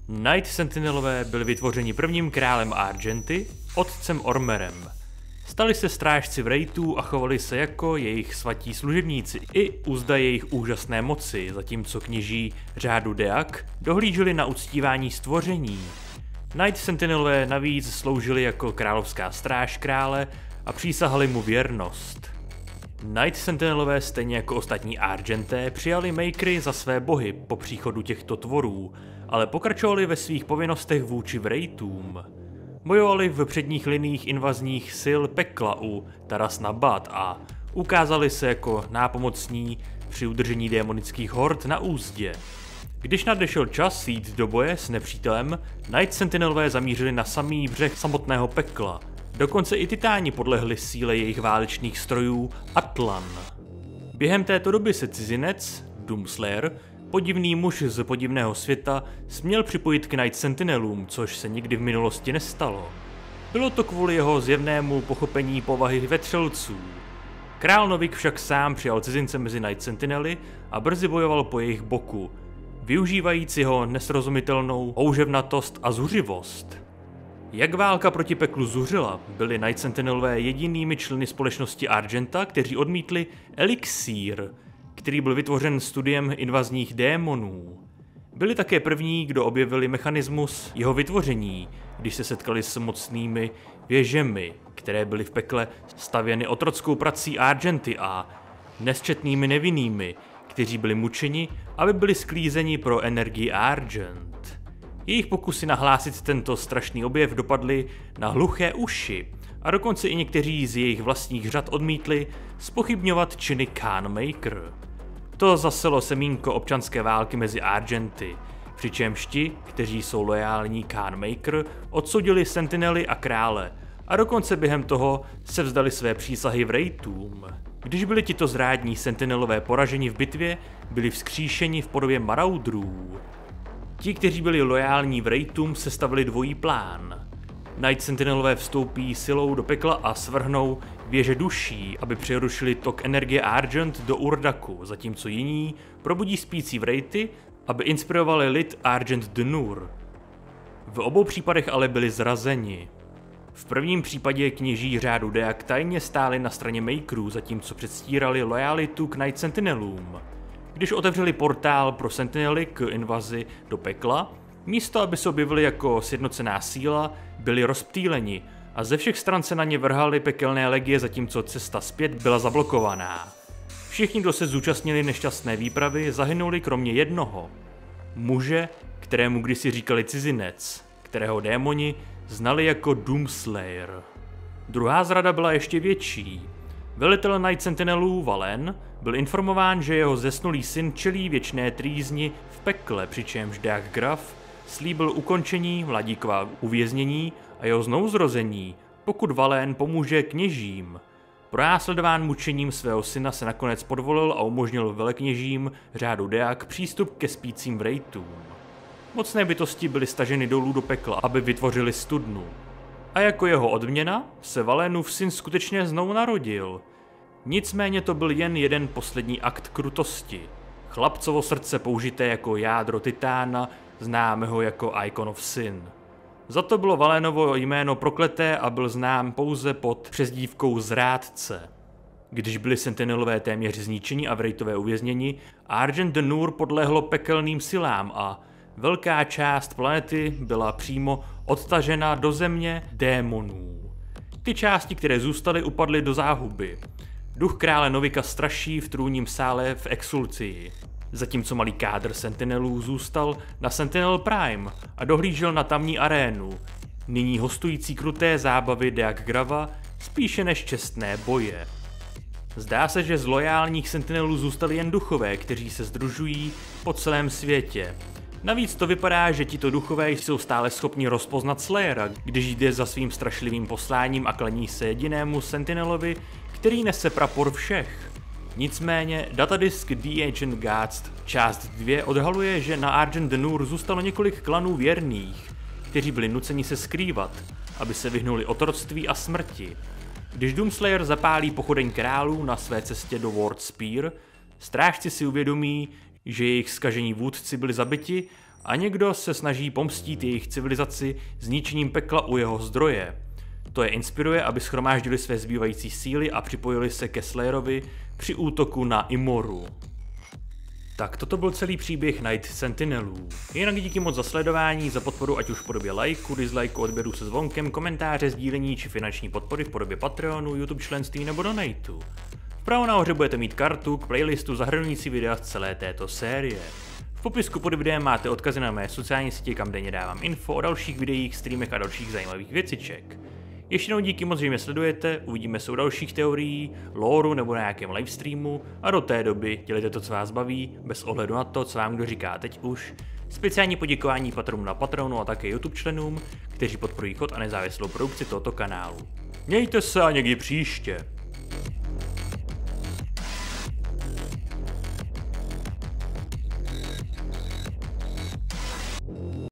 Night Sentinelové byli vytvořeni prvním králem Argenty, otcem Ormerem. Stali se strážci Wraithů a chovali se jako jejich svatí služebníci i uzda jejich úžasné moci, zatímco kněží řádu Deak dohlíželi na uctívání stvoření. Night Sentinelové navíc sloužili jako královská stráž krále a přísahali mu věrnost. Night Sentinelové stejně jako ostatní Argenté přijali Makery za své bohy po příchodu těchto tvorů, ale pokračovali ve svých povinnostech vůči Wraithům. Bojovali v předních liních invazních sil pekla u Taras Nabat a ukázali se jako nápomocní při udržení démonických hord na úzdě. Když nadešel čas jít do boje s nepřítelem, Night Sentinelové zamířili na samý břeh samotného pekla. Dokonce i titáni podlehli síle jejich válečných strojů Atlan. Během této doby se cizinec, Doomslayer, podivný muž z podivného světa, směl připojit k Night Sentinelům, což se nikdy v minulosti nestalo. Bylo to kvůli jeho zjevnému pochopení povahy vetřelců. Král Novik však sám přijal cizince mezi Night Sentinely a brzy bojoval po jejich boku, využívajíc jeho nesrozumitelnou houževnatost a zuřivost. Jak válka proti peklu zuřila, byli Night Sentinelové jedinými členy společnosti Argenta, kteří odmítli elixír, který byl vytvořen studiem invazních démonů. Byli také první, kdo objevili mechanismus jeho vytvoření, když se setkali s mocnými věžemi, které byly v pekle stavěny otrockou prací Argenty a nesčetnými nevinnými, kteří byli mučeni, aby byli sklízeni pro energii Argent. Jejich pokusy nahlásit tento strašný objev dopadly na hluché uši a dokonce i někteří z jejich vlastních řad odmítli zpochybňovat činy Khanmaker. To zaselo semínko občanské války mezi Argenty, přičemž ti, kteří jsou lojální Khanmaker, odsoudili Sentinely a krále a dokonce během toho se vzdali své přísahy Wraithům. Když byli tito zrádní Sentinelové poraženi v bitvě, byli vzkříšeni v podobě Maraudrů. Ti, kteří byli lojální Wraithům, sestavili dvojí plán. Night Sentinelové vstoupí silou do pekla a svrhnou věže duší, aby přerušili tok energie Argent do Urdaku, zatímco jiní probudí spící Wraithy, aby inspirovali lid Argent Dnur. V obou případech ale byli zrazeni. V prvním případě kněží řádu Deak tajně stáli na straně Makerů, zatímco předstírali lojalitu k Night Sentinelům. Když otevřeli portál pro Sentinely k invazi do pekla, místo aby se objevili jako sjednocená síla, byli rozptýleni a ze všech stran se na ně vrhaly pekelné legie, zatímco cesta zpět byla zablokovaná. Všichni, kdo se zúčastnili nešťastné výpravy, zahynuli kromě jednoho. Muže, kterému kdysi říkali cizinec, kterého démoni znali jako Doomslayer. Druhá zrada byla ještě větší. Velitel Night Sentinelů Valen byl informován, že jeho zesnulý syn čelí věčné trýzni v pekle, přičemž Deak Graf slíbil ukončení mladíkova uvěznění a jeho znovuzrození, pokud Valen pomůže kněžím. Pronásledován mučením svého syna se nakonec podvolil a umožnil velekněžím řádu Deak přístup ke spícím Wraithům. Mocné bytosti byly staženy dolů do pekla, aby vytvořili studnu. A jako jeho odměna se Valenův syn skutečně znovu narodil. Nicméně to byl jen jeden poslední akt krutosti. Chlapcovo srdce použité jako jádro titána, známého jako Icon of Sin. Za to bylo Valenovo jméno prokleté a byl znám pouze pod přezdívkou Zrádce. Když byli Sentinelové téměř zničeni a Wraithové uvězněni, Argent Dnur podlehlo pekelným silám a velká část planety byla přímo odtažena do země démonů. Ty části, které zůstaly, upadly do záhuby. Duch krále Novika straší v trůním sále v Exulcii, zatímco malý kádr Sentinelů zůstal na Sentinel Prime a dohlížel na tamní arénu, nyní hostující kruté zábavy Deak Grava spíše než čestné boje. Zdá se, že z lojálních Sentinelů zůstali jen duchové, kteří se sdružují po celém světě. Navíc to vypadá, že tito duchové jsou stále schopni rozpoznat Slayera, když jde za svým strašlivým posláním a klaní se jedinému Sentinelovi, který nese prapor všech. Nicméně datadisk The Ancient Gods část 2 odhaluje, že na Argent Dnur zůstalo několik klanů věrných, kteří byli nuceni se skrývat, aby se vyhnuli otroctví a smrti. Když Doomslayer zapálí pochodeň králů na své cestě do World Spear, strážci si uvědomí, že jejich zkažení vůdci byli zabiti a někdo se snaží pomstít jejich civilizaci zničením pekla u jeho zdroje. To je inspiruje, aby shromáždili své zbývající síly a připojili se ke Slayerovi při útoku na Imoru. Tak toto byl celý příběh Night Sentinelů. Jinak díky moc za sledování, za podporu ať už v podobě lajku, dislajku, odběru se zvonkem, komentáře, sdílení či finanční podpory v podobě Patreonu, YouTube členství nebo donateu. Vpravo nahoře budete mít kartu k playlistu zahrnující videa z celé této série. V popisku pod videem máte odkazy na mé sociální sítě, kam denně dávám info o dalších videích, streamech a dalších zajímavých věciček. Ještě jednou díky moc, že mě sledujete, uvidíme se u dalších teorií, lore nebo na nějakém livestreamu a do té doby dělejte to, co vás baví, bez ohledu na to, co vám kdo říká teď už. Speciální poděkování patronům na Patronu a také YouTube členům, kteří podporují chod a nezávislou produkci tohoto kanálu. Mějte se a někdy příště.